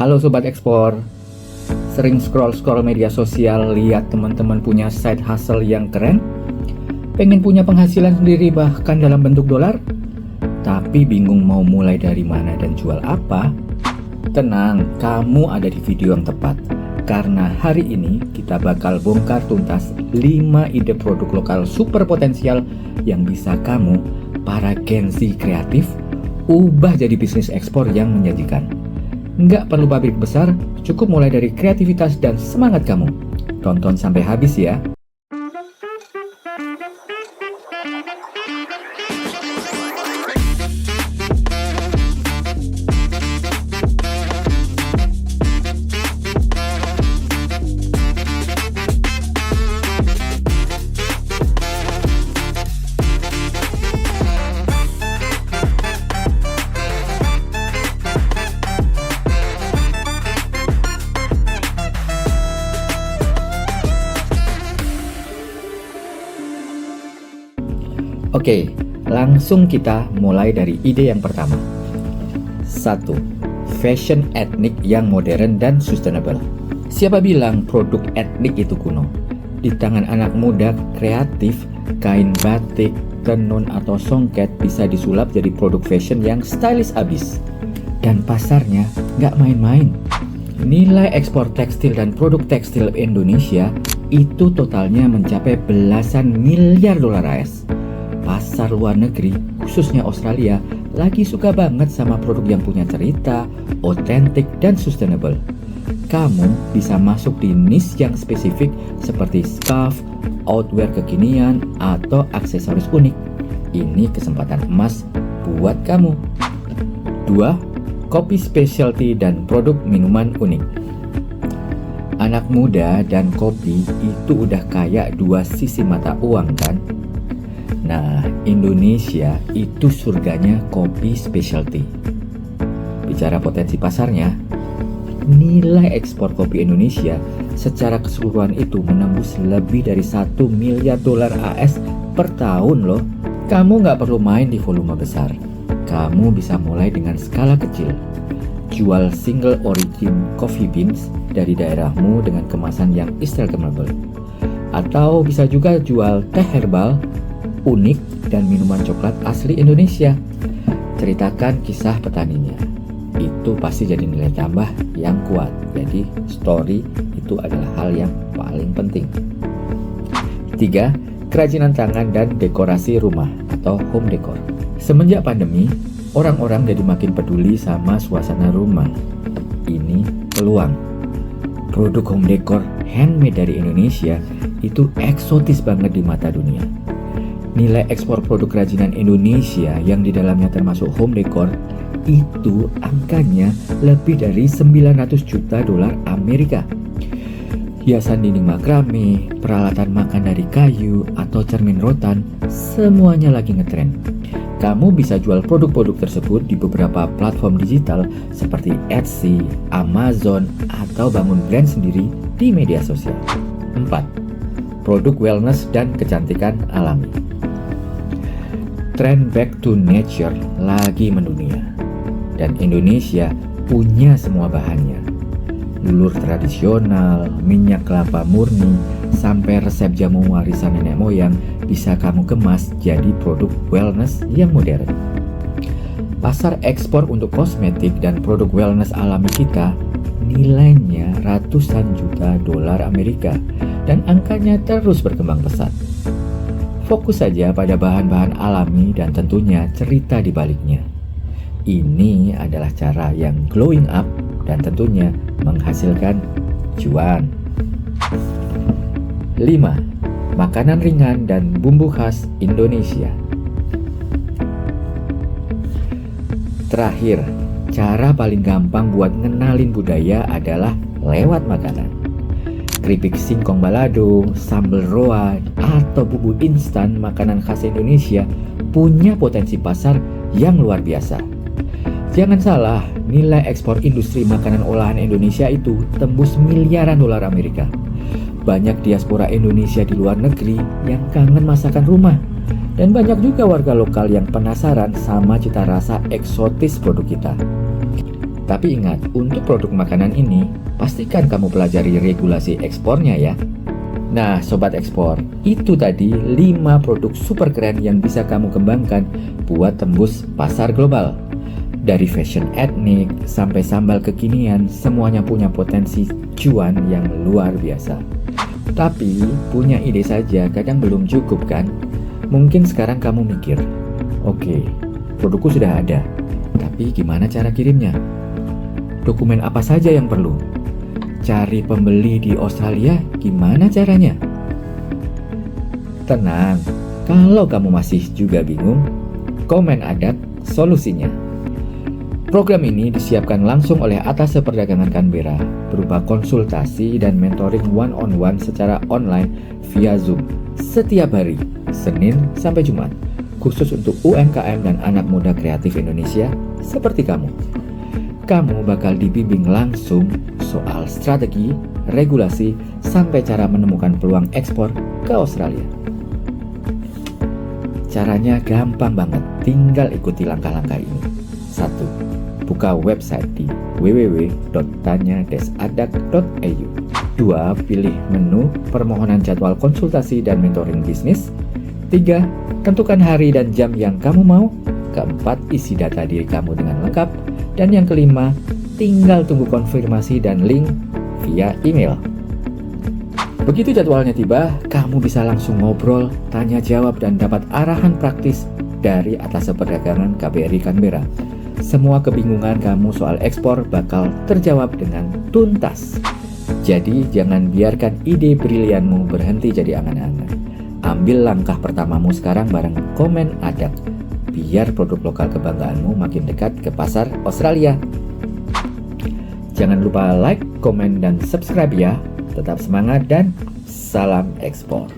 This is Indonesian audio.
Halo Sobat Ekspor, sering scroll-scroll media sosial lihat teman-teman punya side hustle yang keren? Pengen punya penghasilan sendiri bahkan dalam bentuk dolar? Tapi bingung mau mulai dari mana dan jual apa? Tenang, kamu ada di video yang tepat. Karena hari ini kita bakal bongkar tuntas 5 ide produk lokal super potensial yang bisa kamu, para Gen Z kreatif, ubah jadi bisnis ekspor yang menjanjikan. Nggak perlu pabrik besar, cukup mulai dari kreativitas dan semangat kamu. Tonton sampai habis ya. Oke, langsung kita mulai dari ide yang pertama. 1. Fashion etnik yang modern dan sustainable. Siapa bilang produk etnik itu kuno? Di tangan anak muda kreatif, kain batik, tenun atau songket bisa disulap jadi produk fashion yang stylish abis. Dan pasarnya nggak main-main. Nilai ekspor tekstil dan produk tekstil Indonesia itu totalnya mencapai belasan miliar dolar AS. Pasar luar negeri, khususnya Australia, lagi suka banget sama produk yang punya cerita, otentik, dan sustainable. Kamu bisa masuk di niche yang spesifik seperti scarf, outwear kekinian, atau aksesoris unik. Ini kesempatan emas buat kamu. 2. Kopi specialty dan produk minuman unik. Anak muda dan kopi itu udah kayak dua sisi mata uang kan? Nah, Indonesia itu surganya kopi specialty. Bicara potensi pasarnya, nilai ekspor kopi Indonesia secara keseluruhan itu menembus lebih dari 1 miliar dolar AS per tahun loh. Kamu nggak perlu main di volume besar. Kamu bisa mulai dengan skala kecil. Jual single origin coffee beans dari daerahmu dengan kemasan yang instagramable. Atau bisa juga jual teh herbal unik dan minuman coklat asli Indonesia. Ceritakan kisah petaninya. Itu pasti jadi nilai tambah yang kuat. Jadi story itu adalah hal yang paling penting. 3. Kerajinan tangan dan dekorasi rumah atau home decor. Semenjak pandemi, orang-orang jadi makin peduli sama suasana rumah. Ini peluang. Produk home decor handmade dari Indonesia itu eksotis banget di mata dunia. Nilai ekspor produk kerajinan Indonesia yang di dalamnya termasuk home decor itu angkanya lebih dari 900 juta dolar Amerika. Hiasan dinding makrame, peralatan makan dari kayu, atau cermin rotan, semuanya lagi ngetren. Kamu bisa jual produk-produk tersebut di beberapa platform digital seperti Etsy, Amazon, atau bangun brand sendiri di media sosial. 4. Produk wellness dan kecantikan alami. Trend back to nature lagi mendunia, dan Indonesia punya semua bahannya. Lulur tradisional, minyak kelapa murni, sampai resep jamu warisan nenek moyang bisa kamu kemas jadi produk wellness yang modern. Pasar ekspor untuk kosmetik dan produk wellness alami kita nilainya ratusan juta dolar Amerika dan angkanya terus berkembang pesat. Fokus saja pada bahan-bahan alami dan tentunya cerita di baliknya. Ini adalah cara yang glowing up dan tentunya menghasilkan cuan. 5. Makanan ringan dan bumbu khas Indonesia. Terakhir, cara paling gampang buat ngenalin budaya adalah lewat makanan. Keripik singkong balado, sambal roa, atau bumbu instan makanan khas Indonesia punya potensi pasar yang luar biasa. Jangan salah, nilai ekspor industri makanan olahan Indonesia itu tembus miliaran dolar Amerika. Banyak diaspora Indonesia di luar negeri yang kangen masakan rumah. Dan banyak juga warga lokal yang penasaran sama cita rasa eksotis produk kita. Tapi ingat, untuk produk makanan ini, pastikan kamu pelajari regulasi ekspornya ya. Nah, Sobat Ekspor, itu tadi 5 produk super keren yang bisa kamu kembangkan buat tembus pasar global. Dari fashion etnik sampai sambal kekinian, semuanya punya potensi cuan yang luar biasa. Tapi, punya ide saja kadang belum cukup kan? Mungkin sekarang kamu mikir, oke, produkku sudah ada, tapi gimana cara kirimnya? Dokumen apa saja yang perlu? Cari pembeli di Australia gimana caranya? Tenang, kalau kamu masih juga bingung, komen ada solusinya. Program ini disiapkan langsung oleh Atase Perdagangan Canberra berupa konsultasi dan mentoring one-on-one secara online via Zoom setiap hari, Senin sampai Jumat, khusus untuk UMKM dan anak muda kreatif Indonesia seperti kamu. Kamu bakal dibimbing langsung soal strategi, regulasi, sampai cara menemukan peluang ekspor ke Australia. Caranya gampang banget, tinggal ikuti langkah-langkah ini. 1. Buka website di www.tanya-adak.au. 2. Pilih menu permohonan jadwal konsultasi dan mentoring bisnis. 3. Tentukan hari dan jam yang kamu mau. 4. Isi data diri kamu dengan lengkap. Dan yang kelima, tinggal tunggu konfirmasi dan link via email. Begitu jadwalnya tiba, kamu bisa langsung ngobrol, tanya jawab, dan dapat arahan praktis dari Atase Perdagangan KBRI Canberra. Semua kebingungan kamu soal ekspor bakal terjawab dengan tuntas. Jadi jangan biarkan ide brilianmu berhenti jadi angan-angan. Ambil langkah pertamamu sekarang bareng Komen Adak, biar produk lokal kebanggaanmu makin dekat ke pasar Australia. Jangan lupa like, komen, dan subscribe ya. Tetap semangat dan salam ekspor.